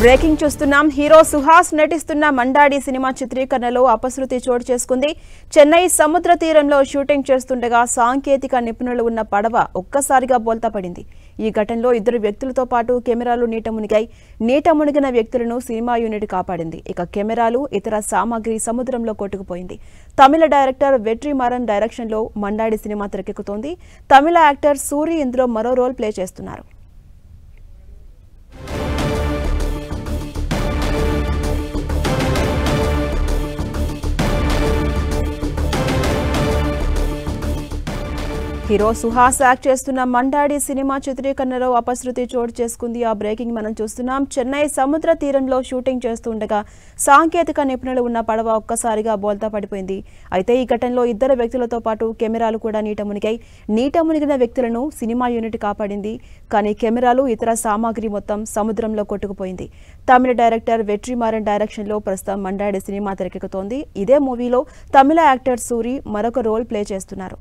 Breaking చూస్తున్నాం. Hero Suhas నటిస్తున్న Mandaadi cinema చిత్రీకరణలో అపశృతి చోటు చేసుకుంది. చెన్నై సముద్ర తీరంలో షూటింగ్ చేస్తుండగా సాంకేతిక నిపుణులు ఉన్న పడవ ఒక్కసారిగా బోల్తా పడింది. ఈ ఘటనలో 2 వ్యక్తులతో పాటు కెమెరాలు నీట మునిగాయి. నీట మునిగిన వ్యక్తులను సినిమా యూనిట్ కాపాడింది. ఇక కెమెరాలు, ఇతర సామాగ్రి సముద్రంలో కొట్టుకుపోయింది. తమిళ డైరెక్టర్ వెట్రిమారన్ డైరెక్షన్లో మండాడి సినిమా తెరకెక్కుతోంది. తమిళ యాక్టర్ సూరి ఇందులో మరో రోల్ ప్లే చేస్తున్నారు. హీరో సుహాస్ యాక్ట్ చేస్తున్న మండాడి సినిమా చిత్రీకరణలో అపశృతి చోటు చేసుకుంది. ఆ బ్రేకింగ్ మనం చూస్తున్నాం. చెన్నై సముద్ర తీరంలో షూటింగ్ చేస్తుండగా సాంకేతిక నిపుణులు ఉన్న పడవ ఒక్కసారిగా బోల్తా పడిపోయింది. అయితే ఈ ఘటనలో 2 వ్యక్తులతో పాటు కెమెరాలు కూడా నీట మునిగాయి. నీట మునిగిన వ్యక్తులను సినిమా యూనిట్ కాపాడింది. కానీ కెమెరాలు, ఇతర సామాగ్రి మొత్తం సముద్రంలో కొట్టుకుపోయింది. తమిళ డైరెక్టర్ వెట్రిమారన్ డైరెక్షన్లో ప్రస్తుతం మండాడి సినిమా తెరకెక్కుతోంది. ఇదే మూవీలో తమిళ యాక్టర్ సూరి మరొక రోల్ ప్లే చేస్తున్నారు.